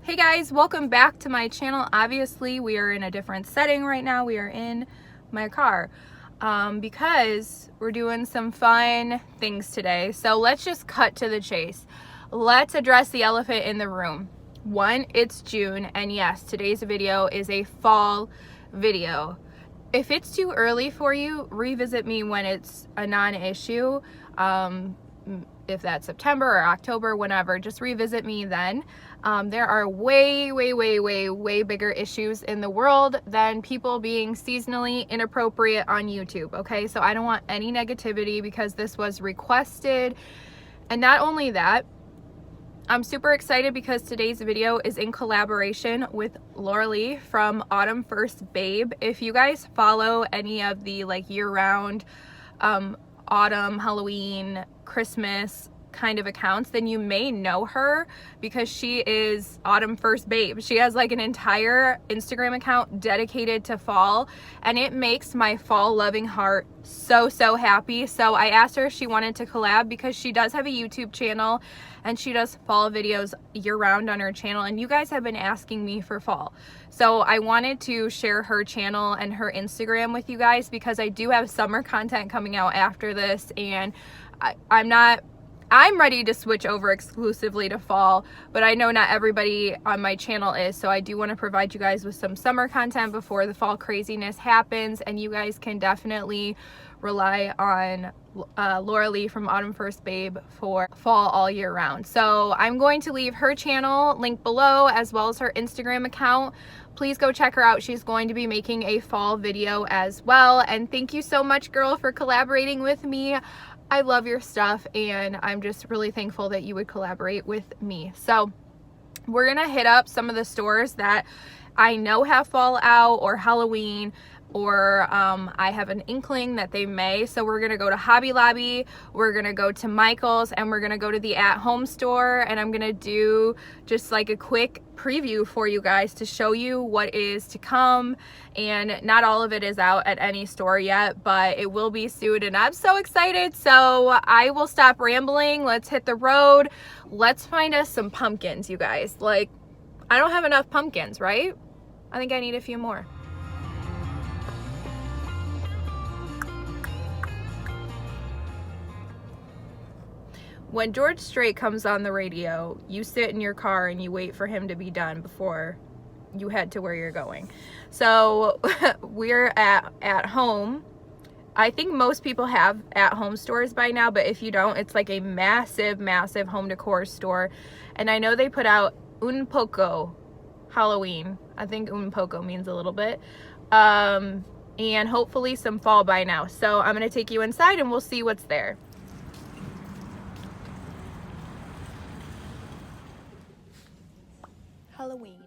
Hey guys, welcome back to my channel. Obviously we are in a different setting right now. We are in my car because we're doing some fun things today. So let's just cut to the chase. Let's address the elephant in the room. One, it's June, and yes, today's video is a fall video. If it's too early for you, revisit me when it's a non-issue. If that's September or October, whenever, just revisit me then. There are way bigger issues in the world than people being seasonally inappropriate on YouTube, okay? So I don't want any negativity because this was requested. And not only that, I'm super excited because today's video is in collaboration with LAURALEE from Autumn First Babe. If you guys follow any of the like year-round autumn, Halloween, Christmas kind of accounts, then you may know her because she is Autumn First Babe. She has like an entire Instagram account dedicated to fall, and it makes my fall loving heart so happy. So I asked her if she wanted to collab because she does have a YouTube channel and she does fall videos year round on her channel, and you guys have been asking me for fall. So I wanted to share her channel and her Instagram with you guys because I do have summer content coming out after this, and I'm ready to switch over exclusively to fall, but I know not everybody on my channel is, so I do want to provide you guys with some summer content before the fall craziness happens, and you guys can definitely rely on LAURALEE from Autumn First Babe for fall all year round. So I'm going to leave her channel link below as well as her Instagram account. Please go check her out. She's going to be making a fall video as well. And thank you so much, girl, for collaborating with me. I love your stuff, and I'm just really thankful that you would collaborate with me. So we're gonna hit up some of the stores that I know have fall out or Halloween, or I have an inkling that they may. So we're gonna go to Hobby Lobby, we're gonna go to Michael's, and we're gonna go to the At Home store, and I'm gonna do just like a quick preview for you guys to show you what is to come. And not all of it is out at any store yet, but it will be soon, and I'm so excited. So I will stop rambling. Let's hit the road. Let's find us some pumpkins, you guys. Like, I don't have enough pumpkins, right? I think I need a few more. When George Strait comes on the radio, you sit in your car and you wait for him to be done before you head to where you're going. So we're at home. I think most people have At Home stores by now, but if you don't, it's like a massive home decor store. And I know they put out un poco Halloween. I think un poco means a little bit. And hopefully some fall by now. So I'm gonna take you inside and we'll see what's there. Halloween.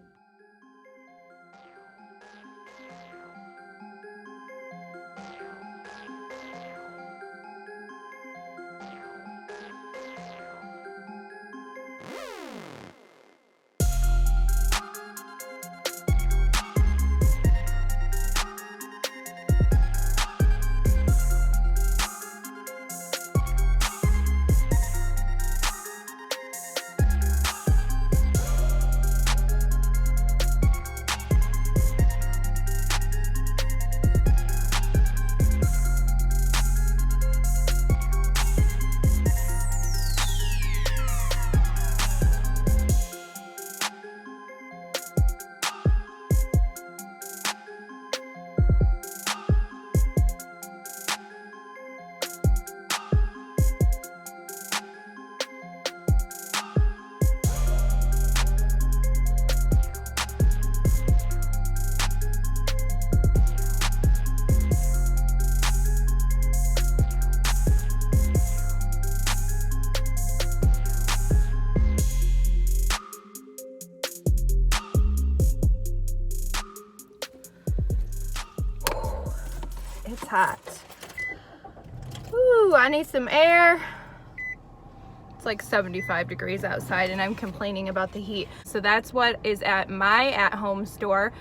It's hot. Ooh, I need some air. It's like 75 degrees outside and I'm complaining about the heat. So that's what is at my At Home store.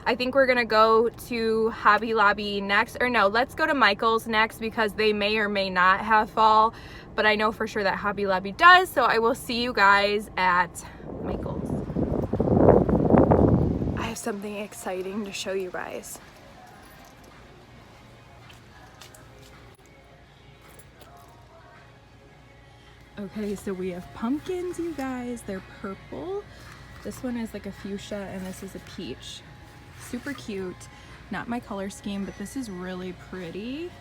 I think we're gonna go to Hobby Lobby next, or no, let's go to Michael's next because they may or may not have fall, but I know for sure that Hobby Lobby does, so I will see you guys at Michael's. something exciting to show you guys. Okay, so we have pumpkins, you guys. They're purple. This one is like a fuchsia and this is a peach. Super cute. Not my color scheme, but this is really pretty.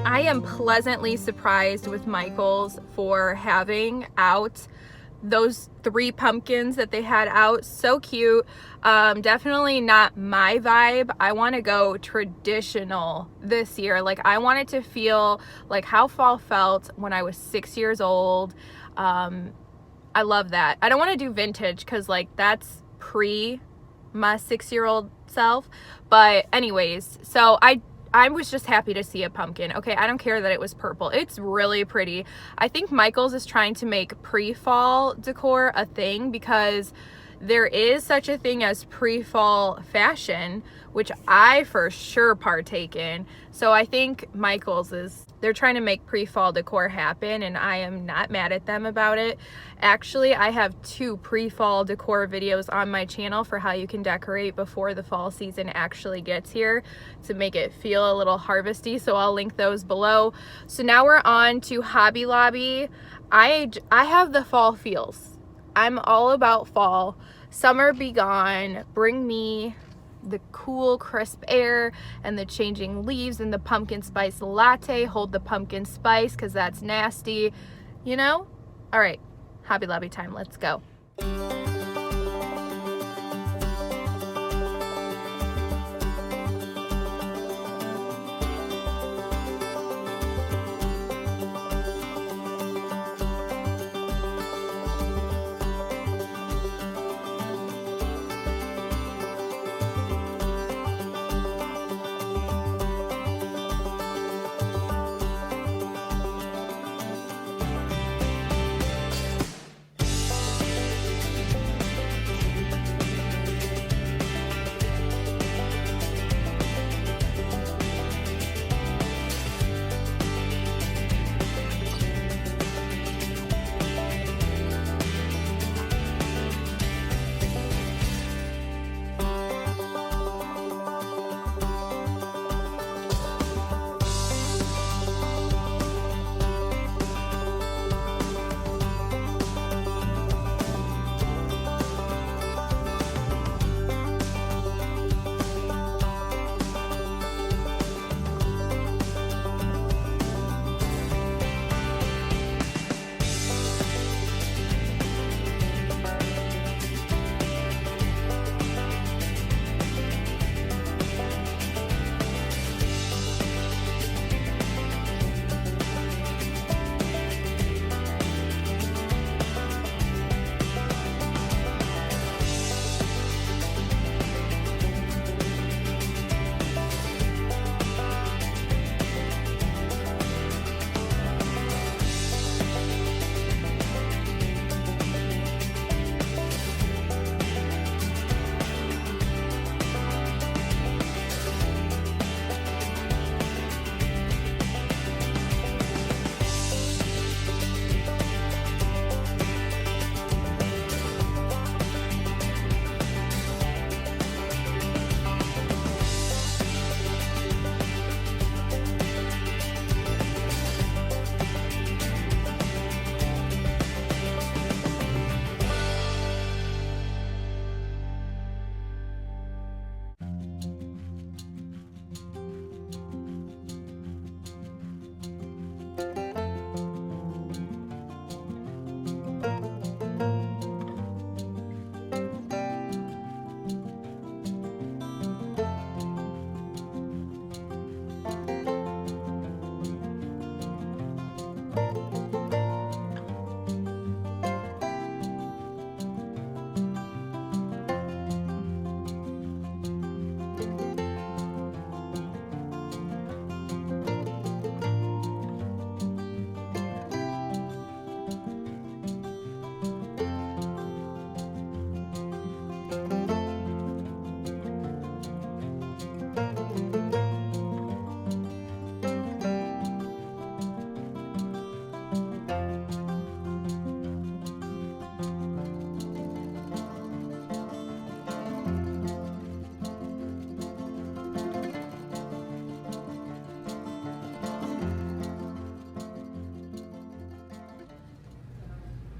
I am pleasantly surprised with Michael's for having out those 3 pumpkins that they had out. So cute. Definitely not my vibe. I want to go traditional this year. Like, I want it to feel like how fall felt when I was 6 years old. I love that. I don't want to do vintage because like that's pre my 6-year-old self. But anyways, so I was just happy to see a pumpkin. Okay, I don't care that it was purple. It's really pretty. I think Michael's is trying to make pre-fall decor a thing because there is such a thing as pre-fall fashion, which I for sure partake in. So I think Michael's is, they're trying to make pre-fall decor happen and I am not mad at them about it. Actually, I have 2 pre-fall decor videos on my channel for how you can decorate before the fall season actually gets here to make it feel a little harvesty. So I'll link those below. So now we're on to Hobby Lobby. I have the fall feels. I'm all about fall. Summer be gone. Bring me the cool crisp air and the changing leaves and the pumpkin spice latte. Hold the pumpkin spice because that's nasty, you know? All right, Hobby Lobby time. Let's go.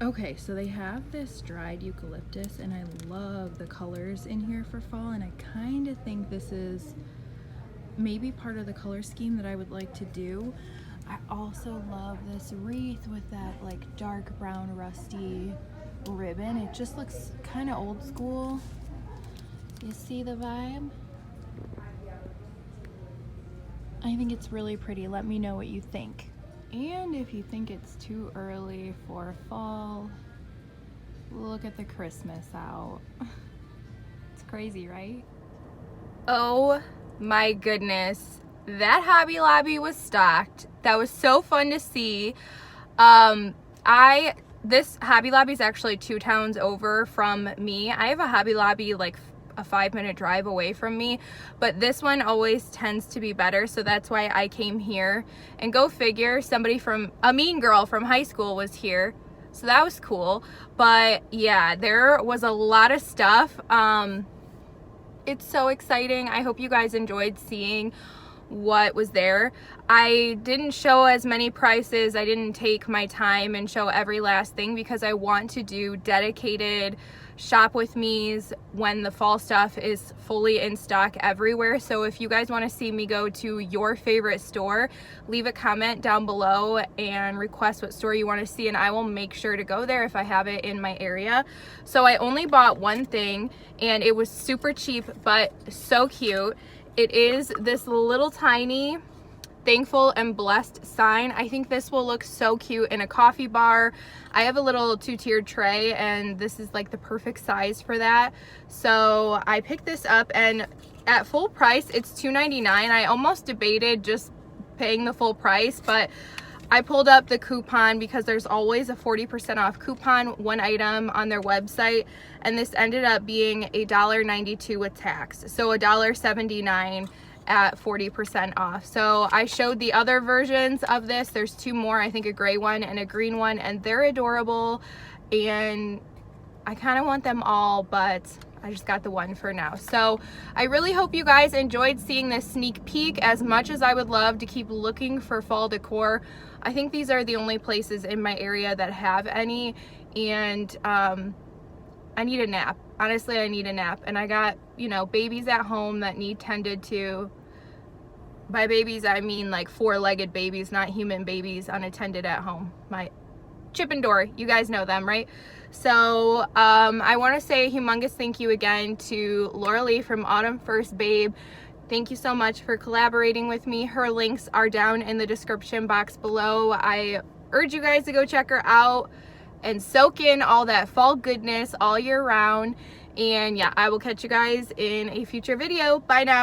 Okay, so they have this dried eucalyptus, and I love the colors in here for fall, and I kind of think this is maybe part of the color scheme that I would like to do. I also love this wreath with that like dark brown rusty ribbon. It just looks kind of old school. You see the vibe? I think it's really pretty. Let me know what you think. And if you think it's too early for fall, look at the Christmas out. It's crazy, right? Oh my goodness. That Hobby Lobby was stocked. That was so fun to see. This Hobby Lobby is actually 2 towns over from me. I have a Hobby Lobby like a 5-minute drive away from me, but this one always tends to be better, so that's why I came here. And go figure, somebody from a mean girl from high school was here, so that was cool. But yeah, there was a lot of stuff. It's so exciting. I hope you guys enjoyed seeing what was there. I didn't show as many prices. I didn't take my time and show every last thing because I want to do dedicated shop with me's when the fall stuff is fully in stock everywhere. So if you guys want to see me go to your favorite store, leave a comment down below and request what store you want to see, and I will make sure to go there if I have it in my area. So I only bought one thing, and it was super cheap but so cute. It is this little tiny thankful and blessed sign. I think this will look so cute in a coffee bar. I have a little 2-tiered tray, and this is like the perfect size for that. So I picked this up, and at full price it's $2.99. I almost debated just paying the full price, but I pulled up the coupon because there's always a 40% off coupon, one item on their website, and this ended up being $1.92 with tax, so $1.79 at 40% off. So I showed the other versions of this. There's 2 more, I think a gray one and a green one, and they're adorable, and I kind of want them all, but I just got the one for now. So I really hope you guys enjoyed seeing this sneak peek as much as I would love to keep looking for fall decor. I think these are the only places in my area that have any, and I need a nap. Honestly, I need a nap, and I got, you know, babies at home that need tended to. By babies, I mean like 4-legged babies, not human babies unattended at home. My Chip and Dora, you guys know them, right? So I want to say a humongous thank you again to LAURALEE from Autumn First Babe. Thank you so much for collaborating with me. Her links are down in the description box below. I urge you guys to go check her out and soak in all that fall goodness all year round. And yeah, I will catch you guys in a future video. Bye now.